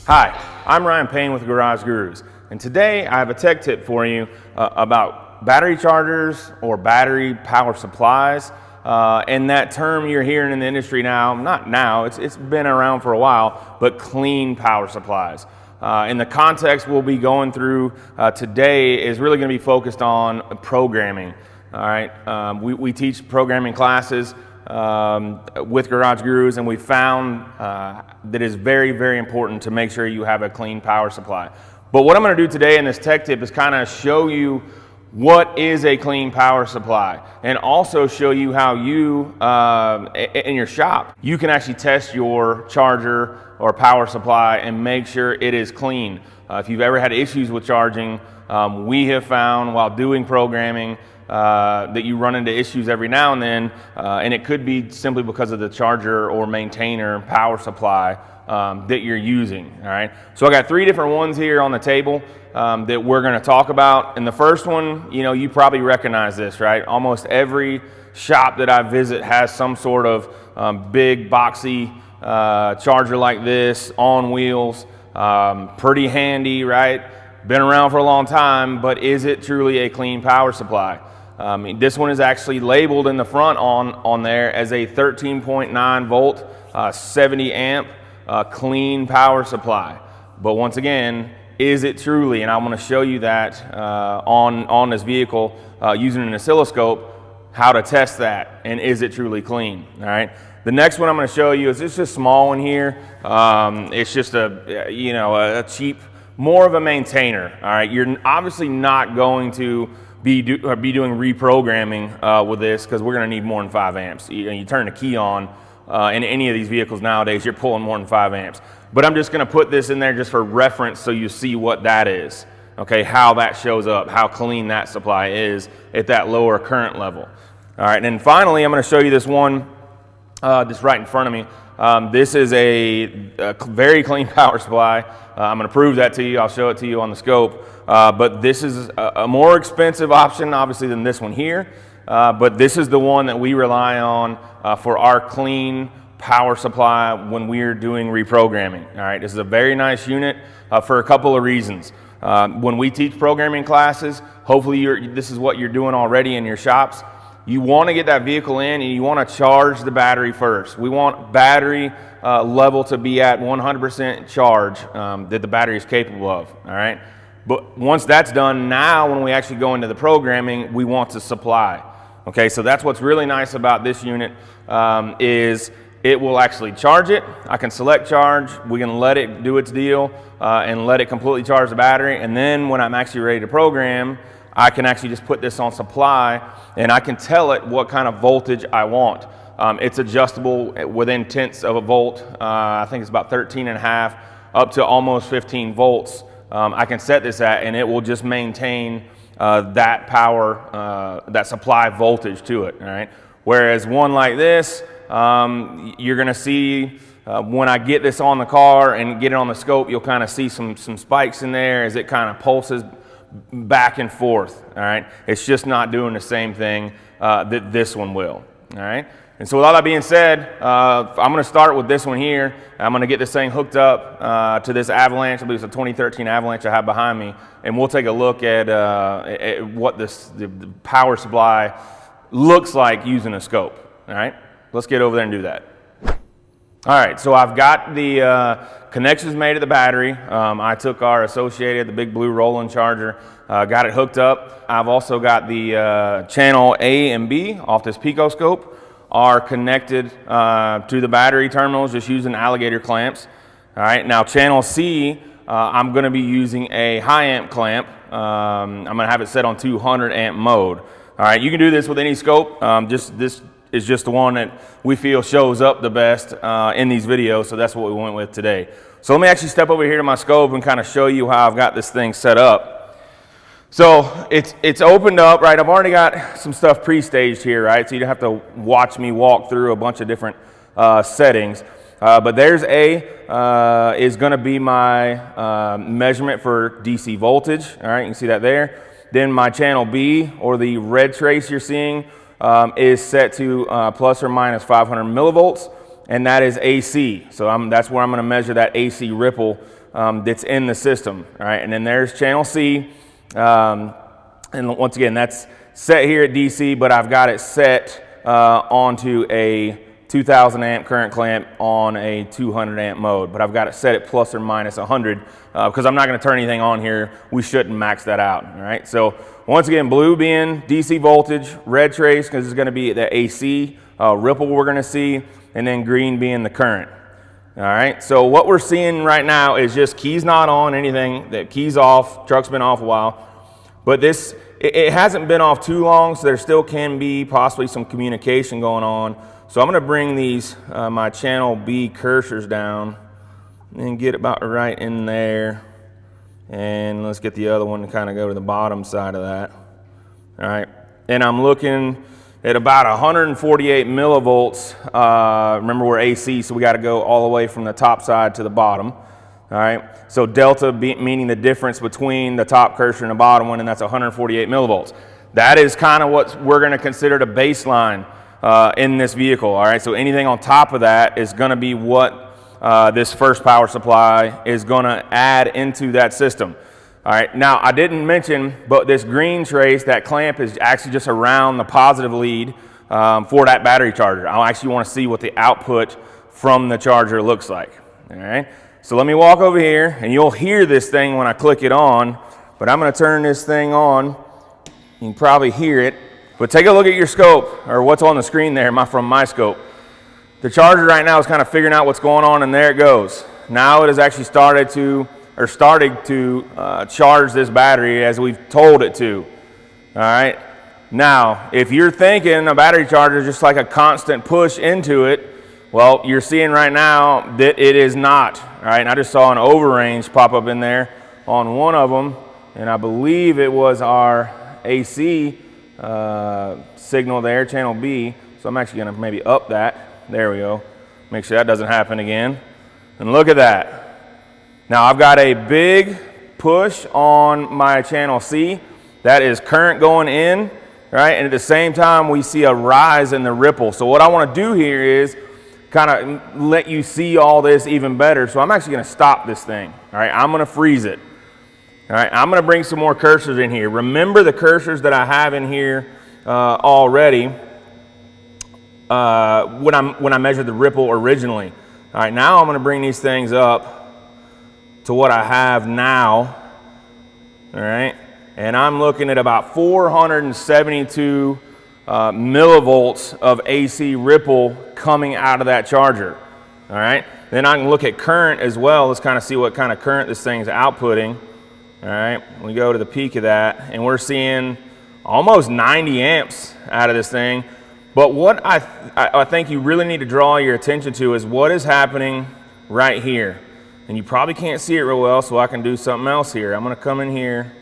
Hi, I'm Ryan Payne with Garage Gurus, and today I have a tech tip for you about battery chargers or battery power supplies. And that term you're hearing in the industry now, not now, it's been around for a while, but clean power supplies. And the context we'll be going through today is really going to be focused on programming. All right, we teach programming classes with Garage Gurus, and we found that it's very, very important to make sure you have a clean power supply. But what I'm going to do today in this tech tip is kind of show you what is a clean power supply, and also show you how you, in your shop, you can actually test your charger or power supply and make sure it is clean. If you've ever had issues with charging, we have found while doing programming that you run into issues every now and then, and it could be simply because of the charger or maintainer power supply that you're using. All right, so I got three different ones here on the table that we're going to talk about. And the first one, you probably recognize this, right? Almost every shop that I visit has some sort of big boxy charger like this on wheels. Pretty handy, right? Been around for a long time, but is it truly a clean power supply? This one is actually labeled in the front on there as a 13.9 volt, 70 amp clean power supply. But once again, is it truly? And I want to show you that on this vehicle using an oscilloscope, how to test that, and is it truly clean? All right. The next one I'm going to show you is just a small one here. It's just a cheap, more of a maintainer. All right. You're obviously not going to be doing reprogramming with this, because we're going to need more than 5 amps. You turn the key on in any of these vehicles nowadays, you're pulling more than 5 amps. But I'm just going to put this in there just for reference so you see what that is, okay, how that shows up, how clean that supply is at that lower current level. All right, and then finally I'm going to show you this one just right in front of me. This is a very clean power supply. I'm going to prove that to you. I'll show it to you on the scope. But this is a more expensive option, obviously, than this one here. But this is the one that we rely on for our clean power supply when we're doing reprogramming. All right, this is a very nice unit for a couple of reasons. When we teach programming classes, hopefully this is what you're doing already in your shops. You want to get that vehicle in and you want to charge the battery first. We want battery level to be at 100% charge that the battery is capable of. All right. But once that's done, now when we actually go into the programming, we want to supply. Okay, so that's what's really nice about this unit is it will actually charge it. I can select charge. We can let it do its deal and let it completely charge the battery. And then when I'm actually ready to program, I can actually just put this on supply and I can tell it what kind of voltage I want. It's adjustable within tenths of a volt. I think it's about 13.5 up to almost 15 volts. I can set this at, and it will just maintain that power, that supply voltage to it. All right. Whereas one like this, you're going to see when I get this on the car and get it on the scope, you'll kind of see some spikes in there as it kind of pulses back and forth. All right. It's just not doing the same thing that this one will. All right. And so with all that being said, I'm going to start with this one here. I'm going to get this thing hooked up to this Avalanche. I believe it's a 2013 Avalanche I have behind me. And we'll take a look at what the power supply looks like using a scope. All right, let's get over there and do that. All right, so I've got the connections made to the battery. I took our associated, the big blue Roland charger, got it hooked up. I've also got the channel A and B off this Pico scope are connected to the battery terminals just using alligator clamps. All right, now channel C, I'm going to be using a high amp clamp. I'm going to have it set on 200 amp mode. All right, you can do this with any scope. This is just the one that we feel shows up the best in these videos, so that's what we went with today. So let me actually step over here to my scope and kind of show you how I've got this thing set up. So it's opened up, right? I've already got some stuff pre-staged here, right? So you don't have to watch me walk through a bunch of different settings. But there's A is going to be my measurement for DC voltage. All right, you can see that there. Then my channel B, or the red trace you're seeing, is set to plus or minus 500 millivolts, and that is AC. So that's where I'm going to measure that AC ripple that's in the system. All right, and then there's channel C. And once again, that's set here at DC, but I've got it set onto a 2000 amp current clamp on a 200 amp mode, but I've got it set at plus or minus 100 because I'm not going to turn anything on here. We shouldn't max that out. All right, so once again, blue being DC voltage, red trace because it's going to be the AC ripple we're going to see, and then green being the current. All right, so what we're seeing right now is just keys not on, anything, that keys off, truck's been off a while, but this, it hasn't been off too long, so there still can be possibly some communication going on. So I'm going to bring these, my channel B cursors down and get about right in there. And let's get the other one to kind of go to the bottom side of that. All right, and I'm looking at about 148 millivolts. Remember we're AC, so we got to go all the way from the top side to the bottom. All right, so delta meaning the difference between the top cursor and the bottom one, and that's 148 millivolts. That is kind of what we're going to consider the baseline in this vehicle. All right, so anything on top of that is going to be what this first power supply is going to add into that system. All right, now I didn't mention, but this green trace, that clamp is actually just around the positive lead for that battery charger. I actually want to see what the output from the charger looks like. All right, so let me walk over here, and you'll hear this thing when I click it on, but I'm going to turn this thing on. You can probably hear it. But take a look at your scope, or what's on the screen there from my scope. The charger right now is kind of figuring out what's going on, and there it goes. Now it has actually starting to charge this battery as we've told it to. All right. Now, if you're thinking a battery charger is just like a constant push into it, well, you're seeing right now that it is not. All right. And I just saw an overrange pop up in there on one of them, and I believe it was our AC signal there, channel B. So I'm actually going to maybe up that. There we go. Make sure that doesn't happen again. And look at that. Now I've got a big push on my channel C. That is current going in, right? And at the same time, we see a rise in the ripple. So what I want to do here is kind of let you see all this even better. So I'm actually going to stop this thing. All right, I'm going to freeze it. All right, I'm going to bring some more cursors in here. Remember the cursors that I have in here already when I measured the ripple originally. All right, now I'm going to bring these things up to what I have now. All right, and I'm looking at about 472 millivolts of AC ripple coming out of that charger. All right, then I can look at current as well. Let's kind of see what kind of current this thing's outputting. All right, we go to the peak of that, and we're seeing almost 90 amps out of this thing. But what I think you really need to draw your attention to is what is happening right here. And you probably can't see it real well, so I can do something else here. I'm going to come in here,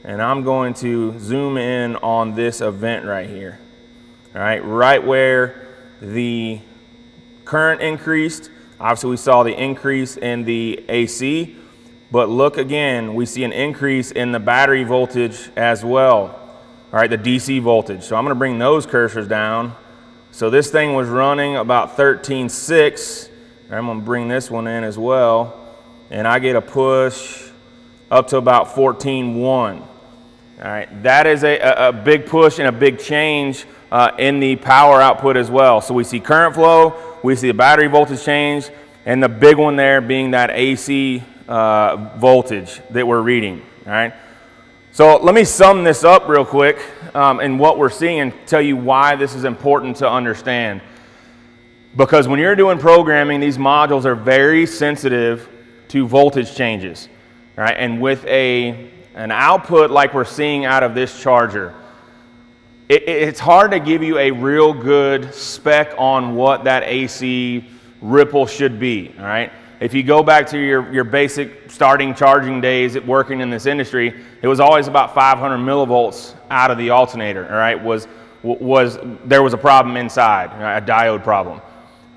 and I'm going to zoom in on this event right here. All right, right where the current increased. Obviously, we saw the increase in the AC. But look again, we see an increase in the battery voltage as well. All right, the DC voltage. So I'm going to bring those cursors down. So this thing was running about 13.6. I'm going to bring this one in as well. And I get a push up to about 14.1. All right, that is a big push and a big change in the power output as well. So we see current flow, we see the battery voltage change, and the big one there being that AC voltage that we're reading. All right, so let me sum this up real quick and what we're seeing, and tell you why this is important to understand. Because when you're doing programming, these modules are very sensitive to voltage changes. All right, and with an output like we're seeing out of this charger, it's hard to give you a real good spec on what that AC ripple should be. All right. If you go back to your basic starting charging days at working in this industry, it was always about 500 millivolts out of the alternator. All right, there was a problem inside, a diode problem.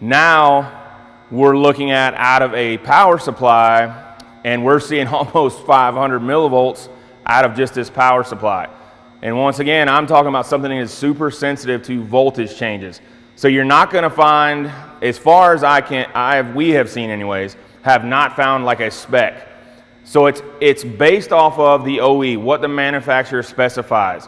Now we're looking at out of a power supply, and we're seeing almost 500 millivolts out of just this power supply. And once again, I'm talking about something that is super sensitive to voltage changes. So you're not going to find, as far as we have seen anyways, have not found like a spec So it's based off of the OE, what the manufacturer specifies.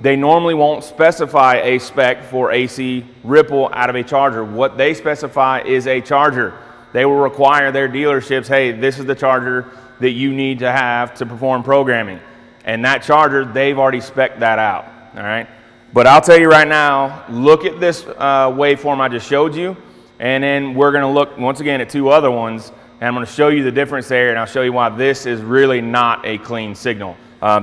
They normally won't specify a spec for AC ripple out of a charger. What they specify is a charger. They will require their dealerships, hey, this is the charger that you need to have to perform programming. And that charger, they've already spec'd that out, all right? But I'll tell you right now, look at this waveform I just showed you, and then we're gonna look once again at two other ones, and I'm gonna show you the difference there, and I'll show you why this is really not a clean signal.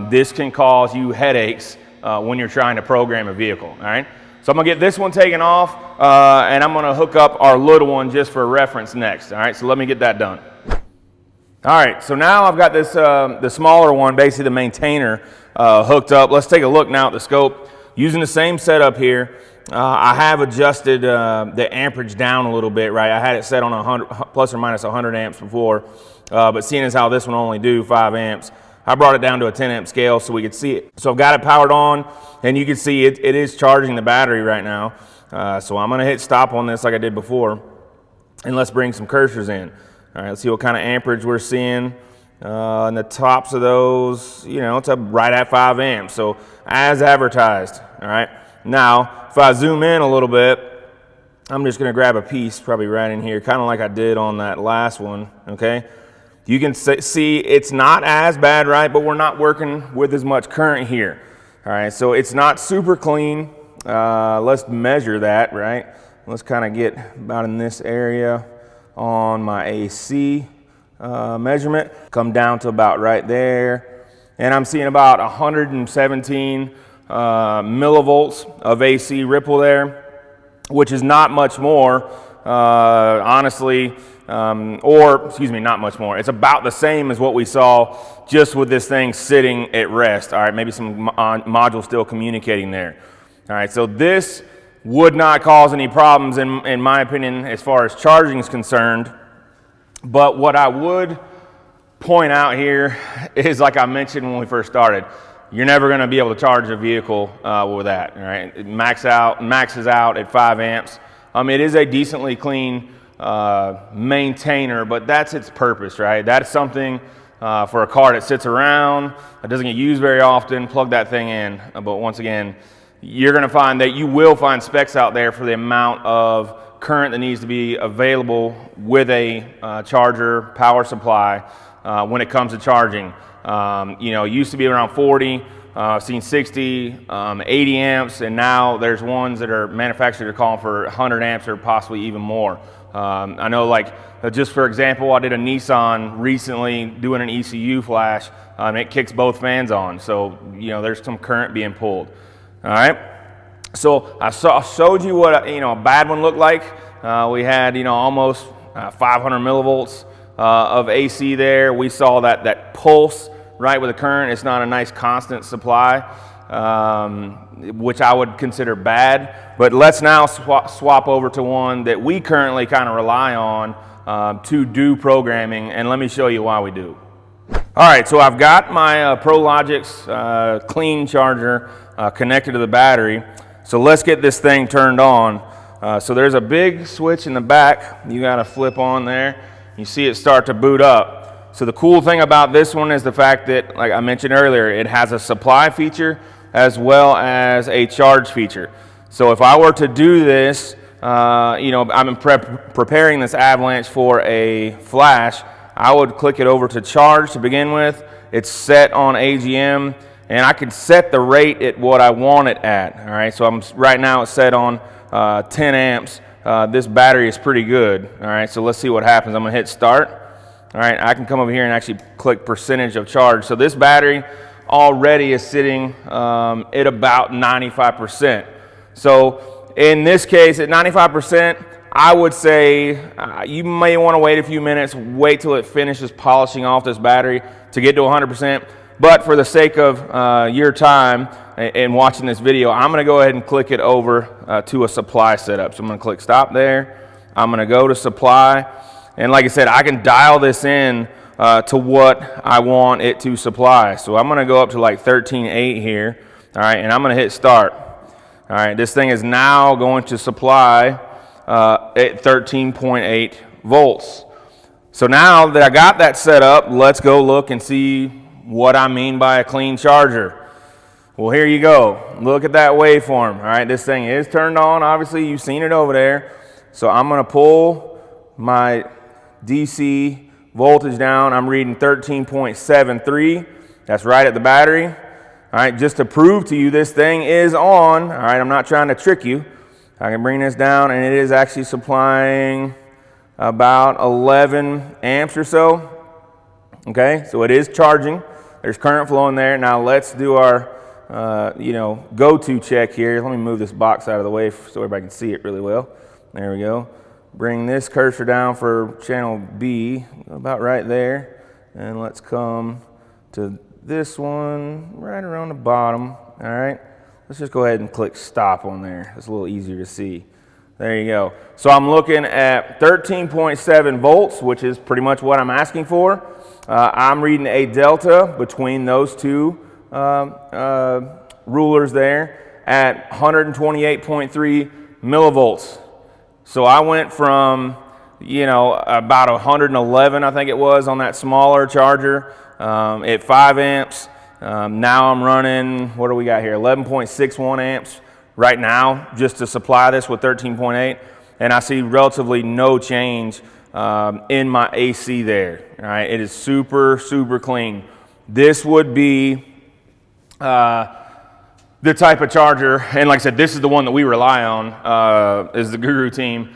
This can cause you headaches when you're trying to program a vehicle, all right? So I'm gonna get this one taken off, and I'm gonna hook up our little one just for reference next, all right? So let me get that done. All right, so now I've got this, the smaller one, basically the maintainer, hooked up. Let's take a look now at the scope. Using the same setup here, I have adjusted the amperage down a little bit, right? I had it set on 100, plus or minus 100 amps before, but seeing as how this one only do 5 amps, I brought it down to a 10 amp scale so we could see it. So I've got it powered on, and you can see it is charging the battery right now. So I'm gonna hit stop on this like I did before, and let's bring some cursors in. All right, let's see what kind of amperage we're seeing. And the tops of those, you know, it's up right at 5 amps, so as advertised, all right? Now, if I zoom in a little bit, I'm just gonna grab a piece probably right in here, kind of like I did on that last one, okay? You can see it's not as bad, right? But we're not working with as much current here, all right? So it's not super clean. Let's measure that, right? Let's kind of get about in this area on my AC measurement, come down to about right there, and I'm seeing about 117 millivolts of AC ripple there, which is not much more, honestly, or excuse me, not much more. It's about the same as what we saw just with this thing sitting at rest. All right, maybe some modules still communicating there. All right, so this would not cause any problems in my opinion as far as charging is concerned. But what I would point out here is, like I mentioned when we first started, you're never going to be able to charge a vehicle with that. All right, it maxes out at 5 amps. It is a decently clean maintainer, but that's its purpose, right? That's something for a car that sits around, that doesn't get used very often. Plug that thing in. But once again, you're going to find that you will find specs out there for the amount of current that needs to be available with a charger power supply when it comes to charging. You know, it used to be around 40, I've seen 60, 80 amps, and now there's ones that are manufactured are calling for 100 amps or possibly even more. I know, like, just for example, I did a Nissan recently doing an ECU flash, and it kicks both fans on, so you know there's some current being pulled. All right, so I showed you what a bad one looked like. We had almost 500 millivolts of AC there. We saw that pulse right with the current. It's not a nice constant supply, which I would consider bad. But let's now swap over to one that we currently kind of rely on to do programming, and let me show you why we do. All right, so I've got my Prologix clean charger connected to the battery. So let's get this thing turned on. So there's a big switch in the back. You got to flip on there. You see it start to boot up. So the cool thing about this one is the fact that, like I mentioned earlier, it has a supply feature as well as a charge feature. So if I were to do this, I'm preparing this avalanche for a flash, I would click it over to charge to begin with. It's set on AGM, and I can set the rate at what I want it at. All right, so right now it's set on 10 amps. This battery is pretty good. All right, so let's see what happens. I'm gonna hit start. All right, I can come over here and actually click percentage of charge. So this battery already is sitting at about 95%. So in this case, at 95%, I would say you may want to wait a few minutes, wait till it finishes polishing off this battery to get to 100%. But for the sake of your time in watching this video, I'm going to go ahead and click it over to a supply setup. So I'm going to click stop there. I'm going to go to supply. And like I said, I can dial this in to what I want it to supply. So I'm going to go up to like 13.8 here. All right, and I'm going to hit start. All right, this thing is now going to supply at 13.8 volts. So now that I got that set up, let's go look and see what I mean by a clean charger. Well, here you go. Look at that waveform. All right, this thing is turned on. Obviously, you've seen it over there. So I'm going to pull my DC voltage down. I'm reading 13.73. That's right at the battery. All right, just to prove to you this thing is on. All right, I'm not trying to trick you. I can bring this down, and it is actually supplying about 11 amps or so. Okay, so it is charging. There's current flow in there. Now let's do our go-to check here. Let me move this box out of the way so everybody can see it really well. There we go. Bring this cursor down for channel B, about right there. And let's come to this one right around the bottom. All right. Let's just go ahead and click stop on there. It's a little easier to see. There you go. So I'm looking at 13.7 volts, which is pretty much what I'm asking for. I'm reading a delta between those two rulers there at 128.3 millivolts. So I went from, about 111, I think it was, on that smaller charger at 5 amps. Now I'm running, what do we got here, 11.61 amps right now just to supply this with 13.8. And I see relatively no change in my AC there. All right, it is super, super clean. This would be the type of charger, and like I said, this is the one that we rely on, is the Guru team.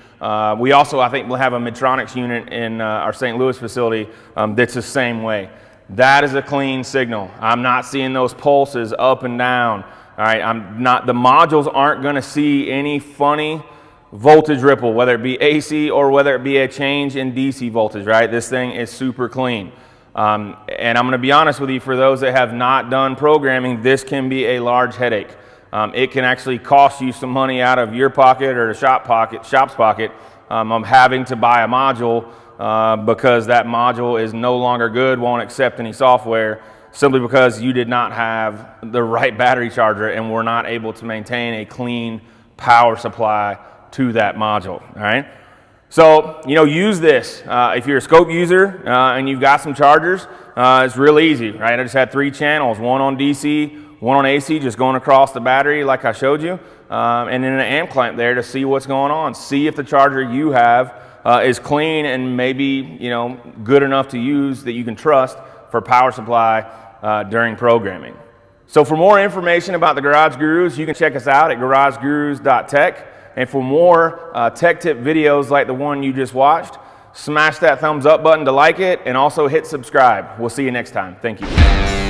We also, I think, will have a Midtronics unit in our St. Louis facility that's the same way. That is a clean signal. I'm not seeing those pulses up and down. All right, the modules aren't going to see any funny voltage ripple, whether it be AC or whether it be a change in DC voltage, right? This thing is super clean. And I'm going to be honest with you, for those that have not done programming, this can be a large headache. It can actually cost you some money out of your pocket or the shop's pocket of having to buy a module because that module is no longer good, won't accept any software, simply because you did not have the right battery charger and were not able to maintain a clean power supply to that module. All right. So, use this. If you're a scope user and you've got some chargers, it's real easy, right? I just had 3 channels, one on DC, one on AC, just going across the battery like I showed you, and then an amp clamp there to see what's going on. See if the charger you have is clean and maybe, good enough to use that you can trust for power supply during programming. So for more information about the Garage Gurus, you can check us out at garagegurus.tech. And for more tech tip videos like the one you just watched, smash that thumbs up button to like it and also hit subscribe. We'll see you next time. Thank you.